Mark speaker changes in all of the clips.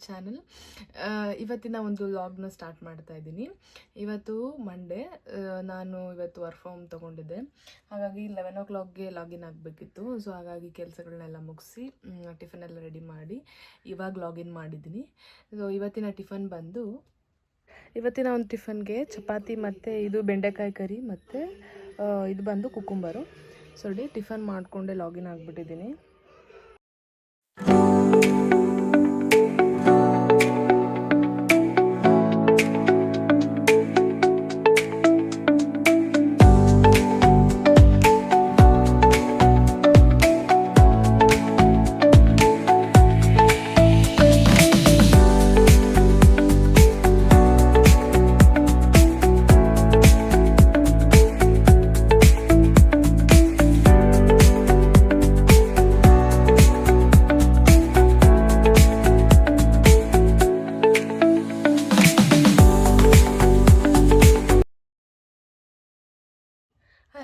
Speaker 1: Channel. ಇವತ್ತಿನ ಒಂದು ವ್ಲಾಗ್ನ ಸ್ಟಾರ್ಟ್ ಮಾಡ್ತಾ ಇದ್ದೀನಿ. ಇವತ್ತು ಮಂಡೇ, ನಾನು ಇವತ್ತು ವರ್ಕ್ ಫ್ರಮ್ ತೊಗೊಂಡಿದ್ದೆ. ಹಾಗಾಗಿ 11 o'clockಗೆ ಲಾಗಿನ್ ಆಗಬೇಕಿತ್ತು. ಸೊ ಹಾಗಾಗಿ ಕೆಲಸಗಳನ್ನೆಲ್ಲ ಮುಗಿಸಿ ಟಿಫನ್ ಎಲ್ಲ ರೆಡಿ ಮಾಡಿ ಇವಾಗ ಲಾಗಿನ್ ಮಾಡಿದ್ದೀನಿ. ಸೊ ಇವತ್ತಿನ ಒಂದು ಟಿಫನ್ಗೆ ಚಪಾತಿ ಮತ್ತು ಇದು ಬೆಂಡೆಕಾಯಿ ಕರಿ ಮತ್ತು ಇದು ಬಂದು ಕುಕುಂಬರು. ಸೊ ಟಿಫನ್ ಮಾಡಿಕೊಂಡೆ ಲಾಗಿನ್ ಆಗಿಬಿಟ್ಟಿದ್ದೀನಿ.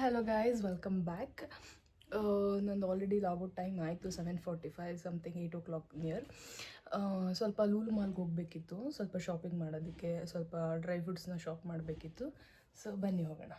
Speaker 1: Hello guys, welcome back. ನಂದು ಆಲ್ರೆಡಿ ಲಾಗೌಟ್ ಟೈಮ್ ಆಯಿತು 7:45 ಸಮಥಿಂಗ್, 8 o'clock ನಿಯರ್. ಸ್ವಲ್ಪ ಲೂಲು ಮಾಲ್ಗೆ ಹೋಗಬೇಕಿತ್ತು, ಸ್ವಲ್ಪ ಶಾಪಿಂಗ್ ಮಾಡೋದಕ್ಕೆ, ಸ್ವಲ್ಪ ಡ್ರೈ ಫ್ರೂಟ್ಸ್ನ ಶಾಪ್ ಮಾಡಬೇಕಿತ್ತು. ಸೊ ಬನ್ನಿ ಹೋಗೋಣ.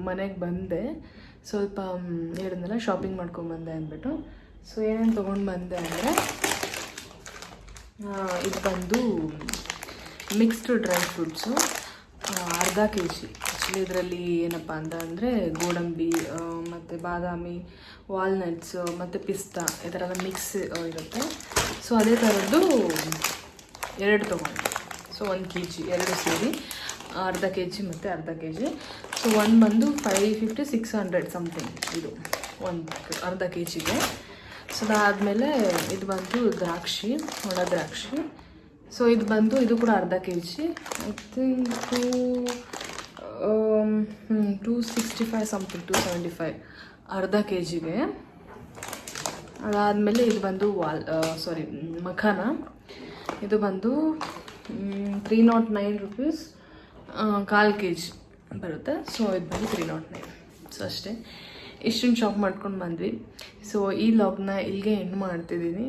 Speaker 1: ಮನೆಗೆ ಬಂದೆ, ಸ್ವಲ್ಪ ಹೇಳಿದ್ನಲ್ಲ ಶಾಪಿಂಗ್ ಮಾಡ್ಕೊಂಬಂದೆ ಅಂದ್ಬಿಟ್ಟು. ಸೊ ಏನೇನು ತೊಗೊಂಡು ಬಂದೆ ಅಂದರೆ, ಇದು ಬಂದು ಮಿಕ್ಸ್ಡ್ ಡ್ರೈ ಫ್ರೂಟ್ಸು ಅರ್ಧ kg. ಆ್ಯಕ್ಚುಲಿ ಇದರಲ್ಲಿ ಏನಪ್ಪ ಅಂದರೆ ಗೋಡಂಬಿ ಮತ್ತು ಬಾದಾಮಿ, ವಾಲ್ನಟ್ಸ್ ಮತ್ತು ಪಿಸ್ತಾ ಈ ಥರ ಮಿಕ್ಸ್ ಇರುತ್ತೆ. ಸೊ ಅದೇ ಥರದ್ದು 2 ತೊಗೊಂಡೆ. ಸೊ 1 kg, 2 ಸೇರಿ ಅರ್ಧ kg ಮತ್ತು ಅರ್ಧ kg. ಸೊ ಒಂದು ಬಂದು 550-600 ಸಮಥಿಂಗ್, ಇದು ಒಂದು ಅರ್ಧ kgಗೆ. ಸೊ ಅದಾದಮೇಲೆ ಇದು ಬಂದು ದ್ರಾಕ್ಷಿ, ಒಣ ದ್ರಾಕ್ಷಿ. ಸೊ ಇದು ಕೂಡ ಅರ್ಧ kg. ಐ ಥಿಂಕ್ 265 ಸಮಥಿಂಗ್, 275 ಅರ್ಧ kgಗೆ. ಅದಾದಮೇಲೆ ಇದು ಬಂದು ಮಖಾನ. ಇದು ಬಂದು 309 rupees, 1/4 kg ಬರುತ್ತೆ. ಸೊ ಇದು ಬಂದು 309. ಸೊ ಅಷ್ಟೇ, ಇಷ್ಟನ್ನು ಶಾಪ್ ಮಾಡ್ಕೊಂಡು ಬಂದ್ವಿ. ಸೊ ಈ ಲಾಗ್ನ ಇಲ್ಲಿಗೆ ಎಂಡ್ ಮಾಡ್ತಿದ್ದೀನಿ.